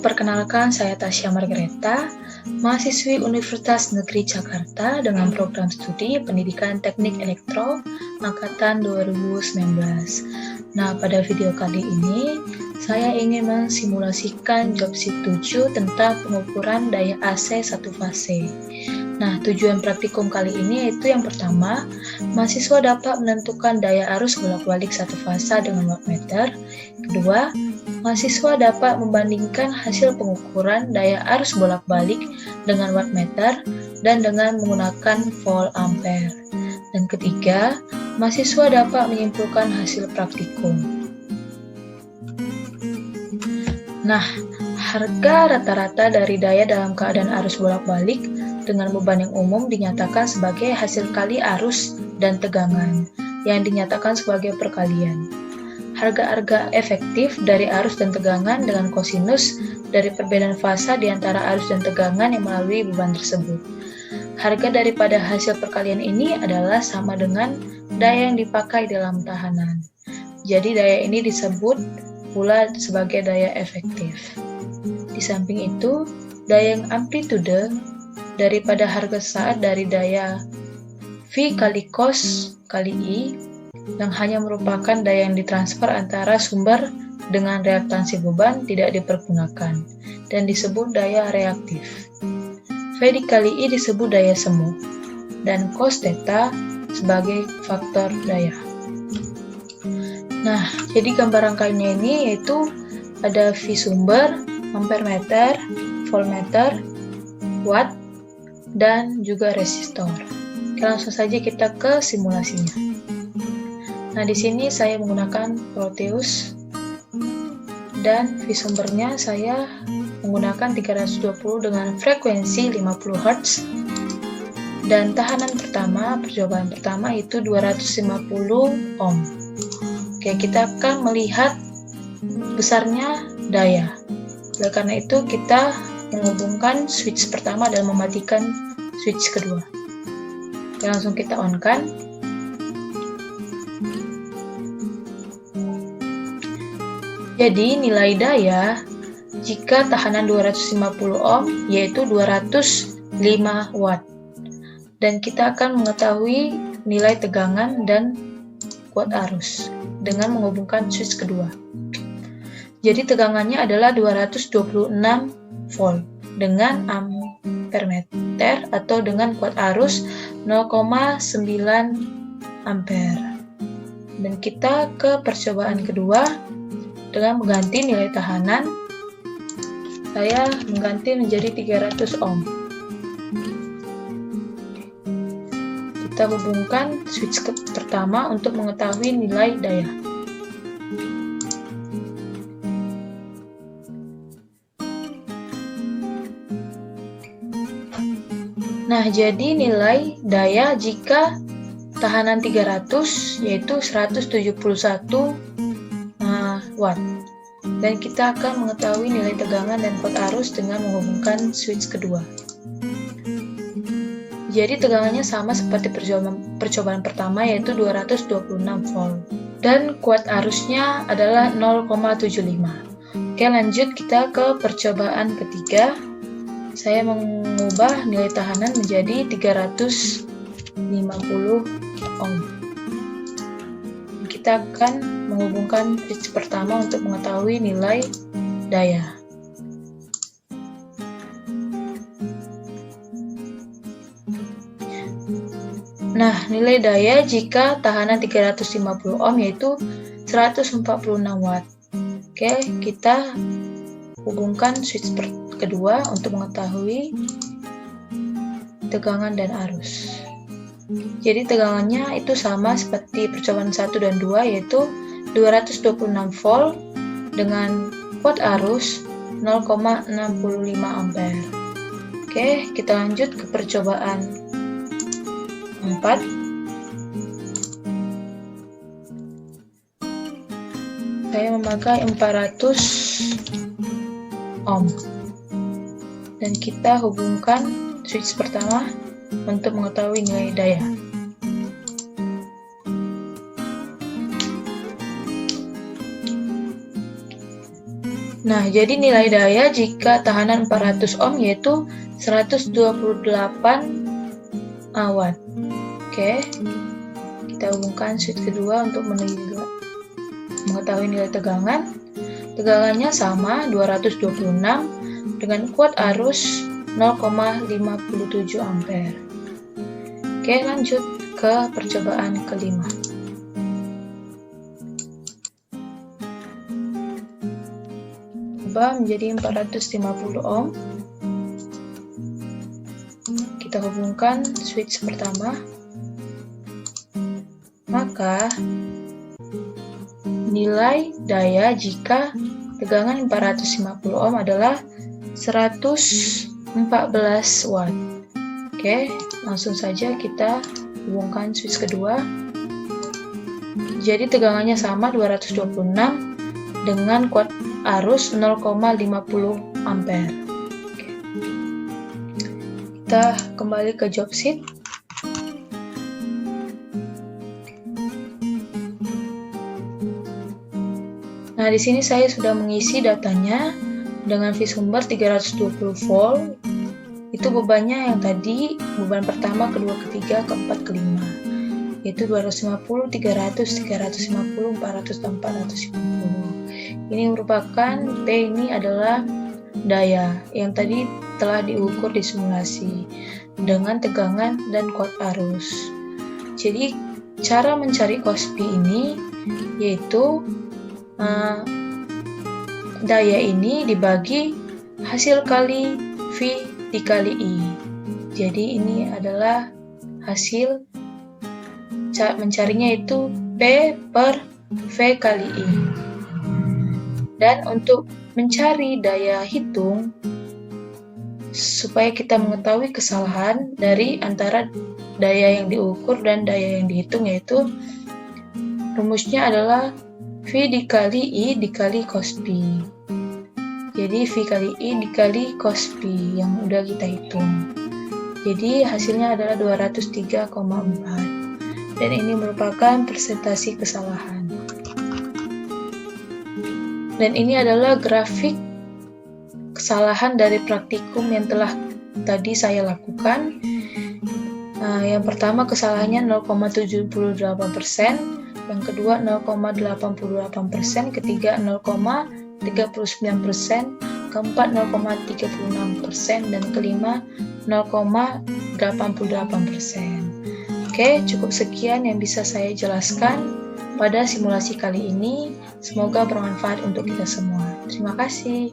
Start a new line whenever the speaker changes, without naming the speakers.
perkenalkan saya Tasya Margareta, mahasiswi Universitas Negeri Jakarta dengan program studi Pendidikan Teknik Elektro Angkatan 2019. Nah, pada video kali ini, saya ingin mensimulasikan job sheet 7 tentang pengukuran daya AC satu fase. Nah, tujuan praktikum kali ini yaitu yang pertama, mahasiswa dapat menentukan daya arus bolak-balik satu fasa dengan wattmeter. Kedua, mahasiswa dapat membandingkan hasil pengukuran daya arus bolak-balik dengan wattmeter dan dengan menggunakan volt ampere. Dan ketiga, mahasiswa dapat menyimpulkan hasil praktikum. Nah, harga rata-rata dari daya dalam keadaan arus bolak-balik dengan beban yang umum dinyatakan sebagai hasil kali arus dan tegangan yang dinyatakan sebagai perkalian. Harga-harga efektif dari arus dan tegangan dengan kosinus dari perbedaan fasa di antara arus dan tegangan yang melalui beban tersebut. Harga daripada hasil perkalian ini adalah sama dengan daya yang dipakai dalam tahanan. Jadi daya ini disebut pula sebagai daya efektif. Di samping itu, daya yang amplitude daripada harga saat dari daya V kali cos kali I yang hanya merupakan daya yang ditransfer antara sumber dengan reaktansi beban tidak dipergunakan dan disebut daya reaktif. V dikali I disebut daya semu dan cos theta sebagai faktor daya. Nah, jadi gambar rangkaiannya ini yaitu ada V sumber, ampere meter, voltmeter, watt, dan juga resistor. Oke, langsung saja kita ke simulasinya. Nah, di sini saya menggunakan Proteus dan V sumbernya saya menggunakan 320 dengan frekuensi 50 Hz dan tahanan pertama, percobaan pertama itu 250 ohm. Oke, kita akan melihat besarnya daya. Oleh karena itu, kita menghubungkan switch pertama dan mematikan switch kedua. Oke, langsung kita on-kan. Jadi nilai daya jika tahanan 250 ohm yaitu 205 watt. Dan kita akan mengetahui nilai tegangan dan kuat arus dengan menghubungkan switch kedua. Jadi tegangannya adalah 226 volt dengan ampere meter atau dengan kuat arus 0,9 ampere. Dan kita ke percobaan kedua dengan mengganti nilai tahanan. Saya mengganti menjadi 300 ohm. Kita hubungkan switch pertama untuk mengetahui nilai daya. Nah, jadi nilai daya jika tahanan 300 yaitu 171 watt. Dan kita akan mengetahui nilai tegangan dan kuat arus dengan menghubungkan switch kedua. Jadi tegangannya sama seperti percobaan pertama yaitu 226 volt. Dan kuat arusnya adalah 0,75. Oke, lanjut kita ke percobaan ketiga. Saya mengubah nilai tahanan menjadi 350 ohm. Kita akan menghubungkan switch pertama untuk mengetahui nilai daya. Nah, nilai daya jika tahanan 350 ohm yaitu 146 watt. Oke, kita hubungkan switch kedua untuk mengetahui tegangan dan arus. Jadi tegangannya itu sama seperti percobaan 1 dan 2 yaitu 226 volt dengan kuat arus 0,65 ampere. Oke, kita lanjut ke percobaan 4. Saya memakai 400 ohm. Dan kita hubungkan switch pertama untuk mengetahui nilai daya. Nah, jadi nilai daya jika tahanan 400 ohm yaitu 128 watt. Oke, kita hubungkan switch kedua untuk mengetahui nilai tegangan. Tegangannya sama 226 dengan kuat arus 0,57 ampere. Oke, lanjut ke percobaan kelima. Ubah menjadi 450 ohm. Kita hubungkan switch pertama. Maka nilai daya jika tegangan 450 ohm adalah 114 watt. Oke, langsung saja kita hubungkan switch kedua. Jadi tegangannya sama 226 dengan kuat arus 0,50 ampere. Oke. Kita kembali ke job sheet. Nah, di sini saya sudah mengisi datanya dengan V sumber 320 volt. Itu bebannya yang tadi, beban pertama, kedua, ketiga, keempat, kelima. Yaitu 250, 300, 350, 400, dan 450. Ini merupakan P ini adalah daya yang tadi telah diukur di simulasi dengan tegangan dan kuat arus. Jadi cara mencari cos P ini yaitu daya ini dibagi hasil kali V dikali I. Jadi ini adalah hasil mencarinya itu P per V kali I. Dan untuk mencari daya hitung, supaya kita mengetahui kesalahan dari antara daya yang diukur dan daya yang dihitung, yaitu rumusnya adalah V dikali I dikali cos P. Jadi V kali I dikali cos P yang udah kita hitung. Jadi hasilnya adalah 203,4. Dan ini merupakan persentase kesalahan. Dan ini adalah grafik kesalahan dari praktikum yang telah tadi saya lakukan. Yang pertama kesalahannya 0,78%. Yang kedua 0,88%, ketiga 0,39%, keempat 0,36%, dan kelima 0,88%. Oke, cukup sekian yang bisa saya jelaskan pada simulasi kali ini. Semoga bermanfaat untuk kita semua. Terima kasih.